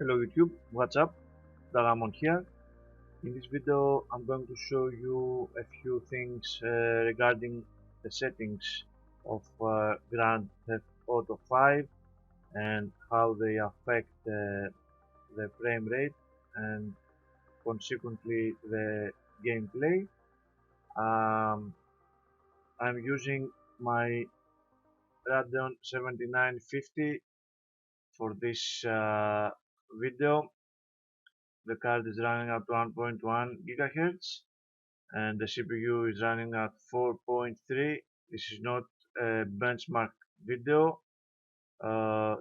Hello YouTube, what's up? Dagamon here. In this video I'm going to show you a few things regarding the settings of Grand Theft Auto 5 and how they affect the frame rate and consequently the gameplay. I'm using my Radeon 7950 for this video. The card is running at 1.1 gigahertz and the CPU is running at 4.3. This is not a benchmark video.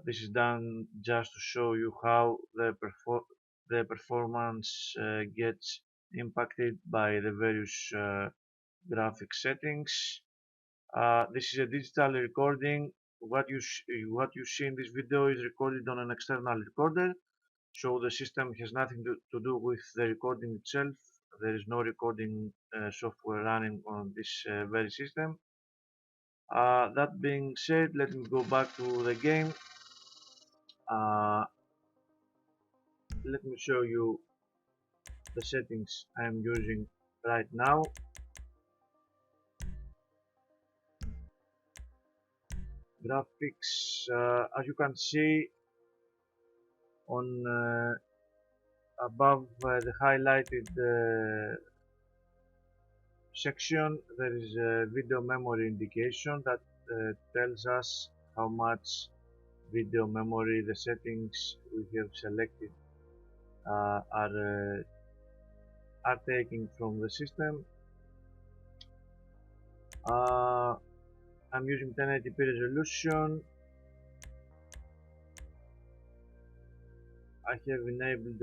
This is done just to show you how the performance gets impacted by the various graphic settings. This is a digital recording. What you see in this video is recorded on an external recorder. So the system has nothing to do with the recording itself. There is no recording software running on this very system. That being said, let me go back to the game. Let me show you the settings I am using right now. Graphics, as you can see on above the highlighted section, there is a video memory indication that tells us how much video memory the settings we have selected are taking from the system. I'm using 1080p resolution. I have enabled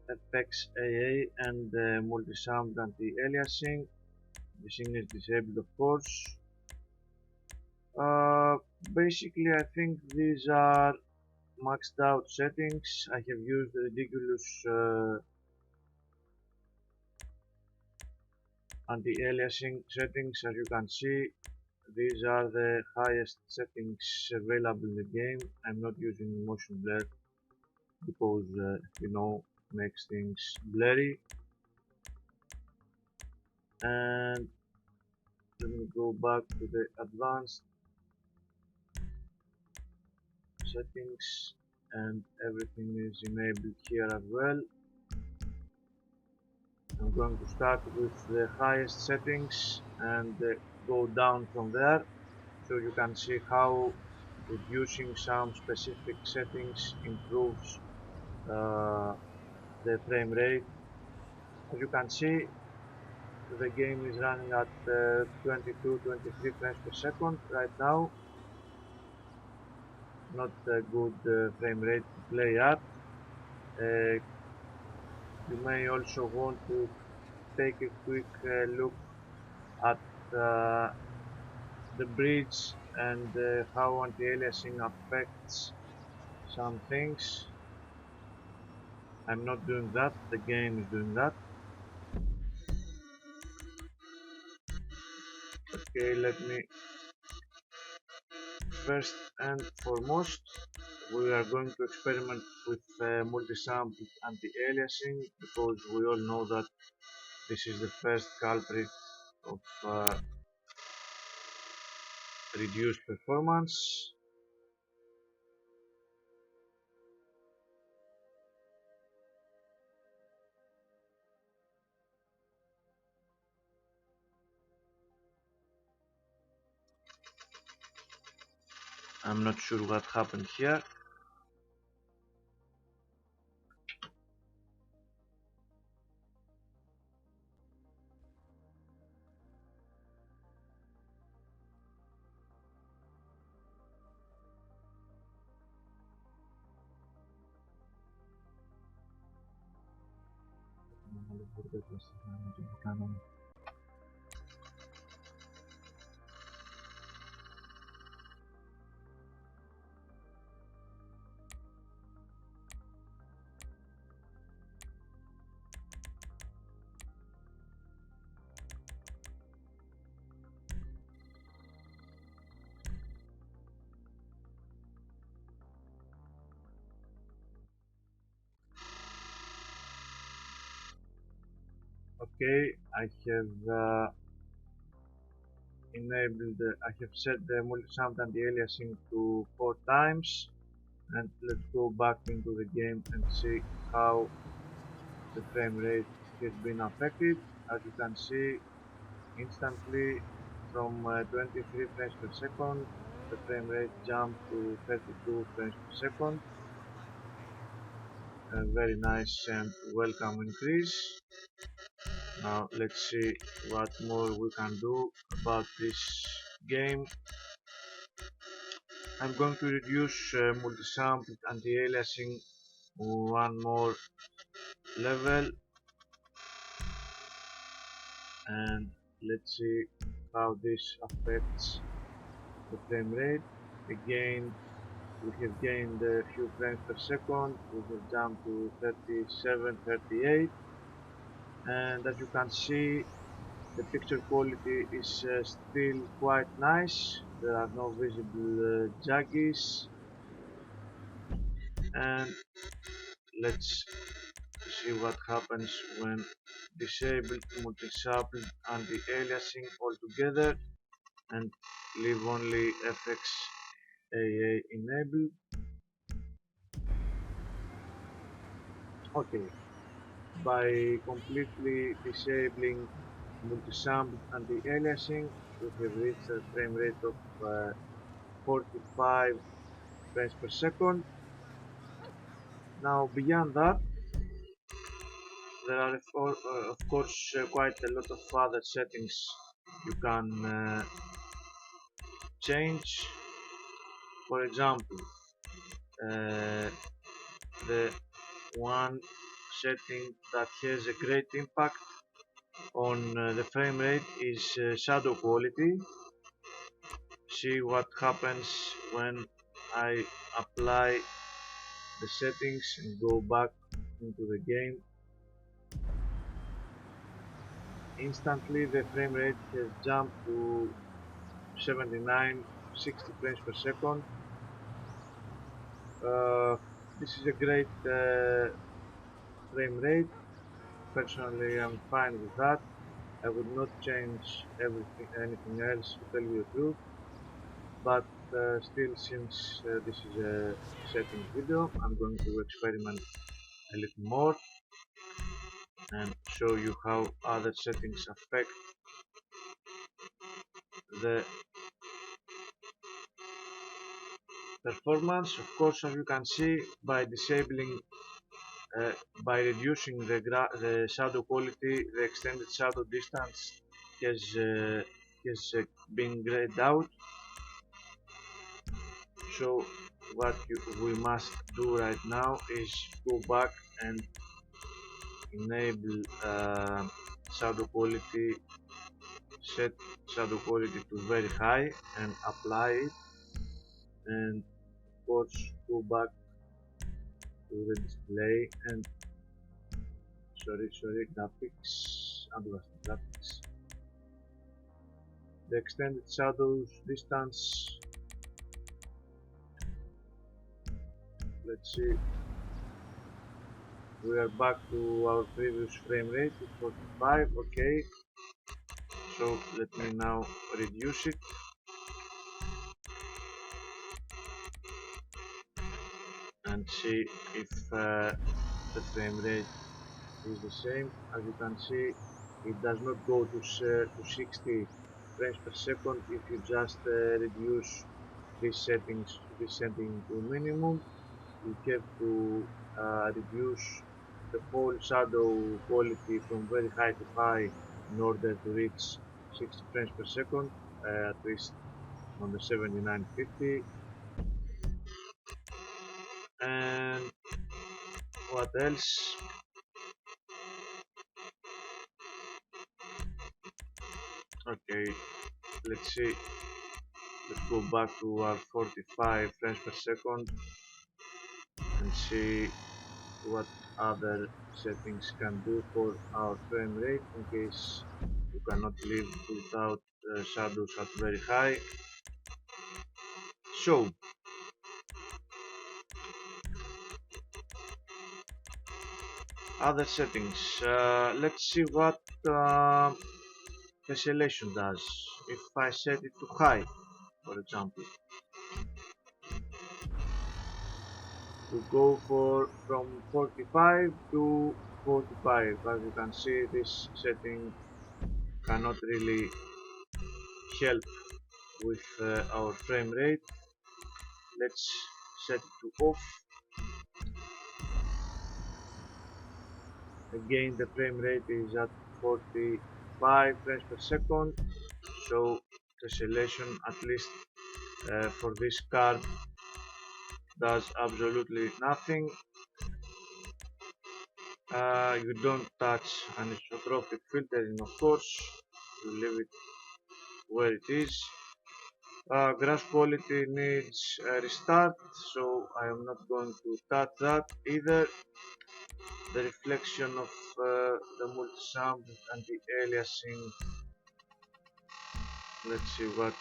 FX AA and multi-sound anti-aliasing. This thing is disabled, of course. Basically, I think these are maxed out settings. I have used ridiculous anti-aliasing settings. As you can see, these are the highest settings available in the game. I'm not using motion blur because makes things blurry. And let me go back to the advanced settings, and everything is enabled here as well. I'm going to start with the highest settings and go down from there, so you can see how reducing some specific settings improves the frame rate. As you can see, the game is running at 22-23 frames per second right now. Not a good frame rate to play at. You may also want to take a quick look at the bridge and how anti-aliasing affects some things. I'm not doing that, the game is doing that. Okay, let me first and foremost, we are going to experiment with multi-sound anti-aliasing, because we all know that this is the first culprit of reduced performance. I'm not sure what happened here. Okay, I have I have set the multi-sound anti-aliasing to 4 times, and let's go back into the game and see how the frame rate has been affected. As you can see, instantly from 23 frames per second, the frame rate jumped to 32 frames per second. A very nice and welcome increase. Now let's see what more we can do about this game. I'm going to reduce multi-sample anti-aliasing one more level, and let's see how this affects the frame rate. Again, we have gained a few frames per second. We have jumped to 37, 38, and as you can see, the picture quality is still quite nice. There are no visible jaggies, and let's see what happens when disabled multi-sample anti-aliasing altogether and leave only FXAA enabled. Okay, by completely disabling multi-sample anti-aliasing, we have reached a frame rate of 45 frames per second. Now beyond that, there are of course quite a lot of other settings you can change. For example, uh, the one setting that has a great impact on the frame rate is shadow quality. See what happens when I apply the settings and go back into the game. Instantly the frame rate has jumped to 79, 60 frames per second. This is a great frame rate. Personally, I'm fine with that. I would not change anything else, to tell you the truth. But still, since this is a settings video, I'm going to experiment a little more and show you how other settings affect the performance. Of course, as you can see, by disabling uh, by reducing the shadow quality, the extended shadow distance has been grayed out. So what we must do right now is go back and enable shadow quality, set shadow quality to very high and apply it, and of course go back to the display and sorry graphics, advanced graphics, the extended shadows distance. Let's see, we are back to our previous frame rate, 45. Okay, so let me now reduce it and see if the frame rate is the same. As you can see, it does not go to 60 frames per second if you just reduce this setting to minimum. You have to reduce the whole shadow quality from very high to high in order to reach 60 frames per second, at least on the 7950. And what else? Okay, let's see. Let's go back to our 45 frames per second and see what other settings can do for our frame rate in case you cannot live without shadows at very high. So Other settings. Let's see what tessellation does. If I set it to high, for example, to go from 45 to 45. As you can see, this setting cannot really help with our frame rate. Let's set it to off. Again, the frame rate is at 45 frames per second, so tessellation, at least for this card, does absolutely nothing. You don't touch anisotropic filtering, of course. You leave it where it is. Grass quality needs a restart, so I am not going to touch that either. The reflection of the multisample and the aliasing. Let's see what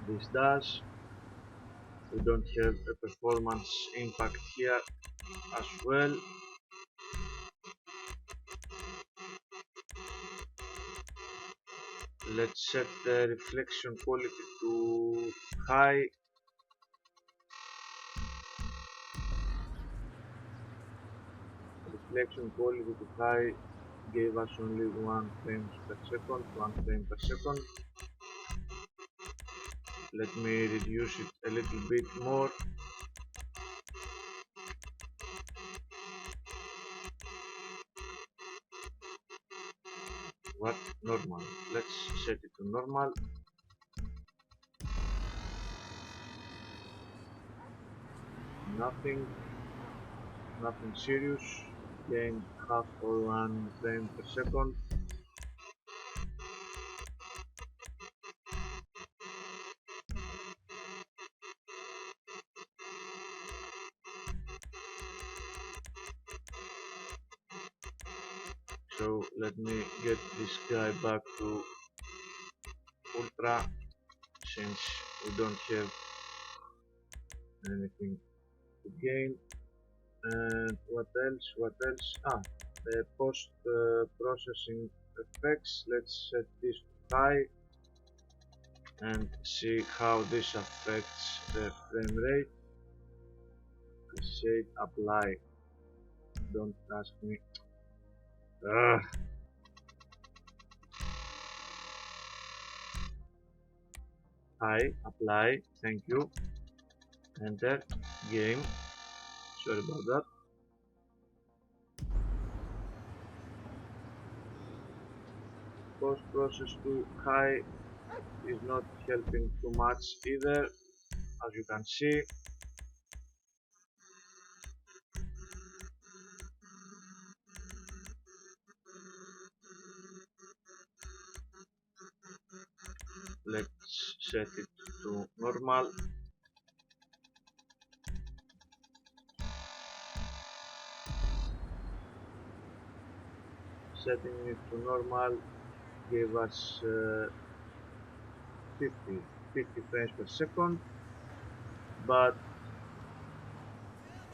this does. We don't have a performance impact here as well. Let's set the reflection quality to high. Reflection quality to high gave us only 1 frame per second, 1 frame per second. Let me reduce it a little bit more. What? Normal. Let's set it to normal. Nothing serious. Gain half or 1 frame per second. So let me get this guy back to ultra, since we don't have anything to gain. And what else? The post processing effects. Let's set this to high and see how this affects the frame rate. I said apply, don't ask me. High, apply, thank you. Enter, game. Sorry about that. Post process to high is not helping too much either, as you can see. Let's set it to normal. Setting it to normal gave us 50 frames per second, but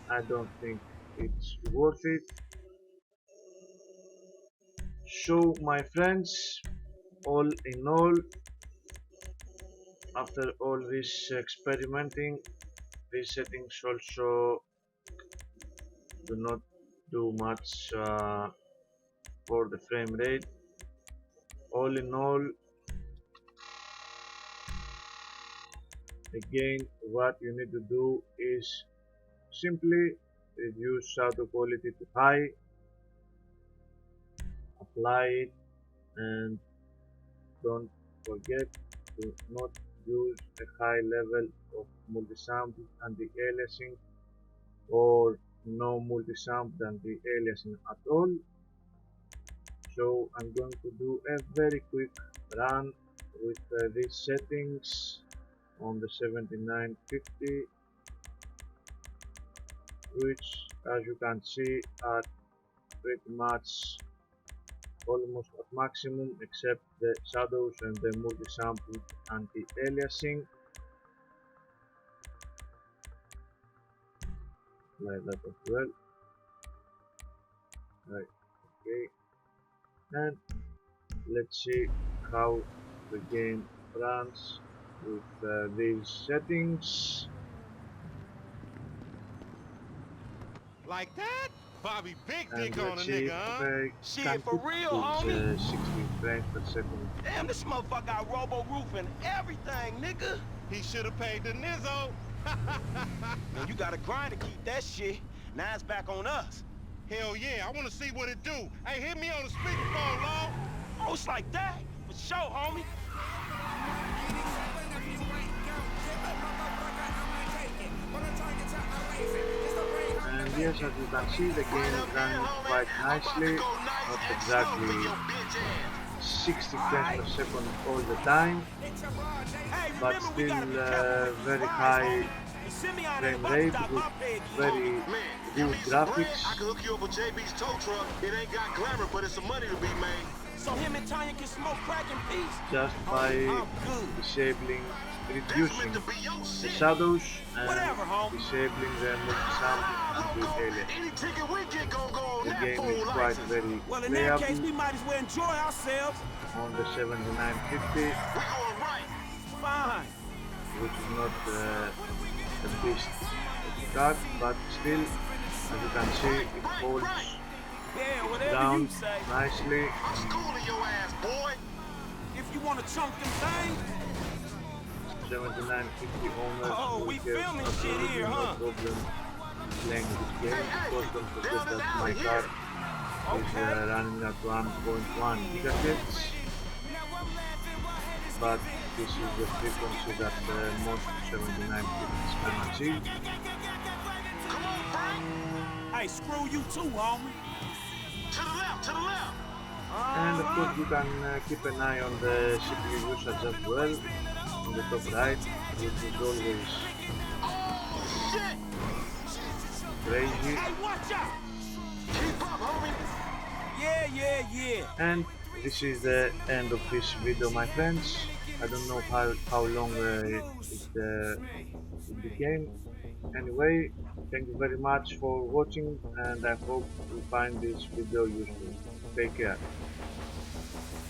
I don't think it's worth it. So my friends, all in all, after all this experimenting, these settings also do not do much for the frame rate. All in all, again, what you need to do is simply reduce shadow quality to high, apply it, and don't forget to not use a high level of multisample anti-aliasing or no multisample anti-aliasing at all. So I'm going to do a very quick run with these settings on the 7950, which, as you can see, are pretty much almost at maximum, except the shadows and the multi-sample anti-aliasing, like that as well. Right, okay, and let's see how the game runs with these settings. Like that? Bobby big And dick on let's a see nigga, if huh? I can Shit, for keep real, these homie? 60 frames per second. Damn, this motherfucker got robo roof and everything, nigga. He should have paid the nizzo. Man, you gotta grind to keep that shit. Now it's back on us. Hell yeah, I want to see what it do. Hey, hit me on the speakerphone, Long. Oh, it's like that? For sure, homie. And yes, as you can see, the game is running quite nicely, not exactly 60 frames per second all the time, Hey, but remember we still gotta be careful with these very rides, high homie. And Simeon ain't frame about to rate stop with my peg, homie. very Man, you good need some bread? I graphics. can hook you up with JB's tow truck. It ain't got glamour, but it's some money to be made. So him and Tanya can smoke crack in peace? Just by Homie, I'm good. disabling, That's meant reducing to be your the shit. shadows and Whatever, homie. disabling the multi-sampling and Loco, alien. any ticket we get gon' go on The that game is fool quite license. very Well, in that case, playable we might as well enjoy ourselves. on the 7950, We going right. Fine. which is not the best of the card, but still, as you can see, it holds Yeah, its whatever you ground say. nicely. I'm schooling your ass, boy. If you want to chunk them things, 7950 owners Oh, will we have filming shit absolutely here, no huh? problem playing this game, because don't forget down this that alley my here. card is Okay. running at 1.1 gigahertz, but this is the frequency that most 7950s can achieve. Come on, Frank. Hey, screw you too, homie. To the left, to the left. And of course you can keep an eye on the CPU usage as well, on the top right, which is always Oh, shit. crazy. Hey, watch out! Keep up, homie. Yeah. And this is the end of this video, my friends. I don't know how long it became. Anyway, thank you very much for watching, and I hope you find this video useful. Take care.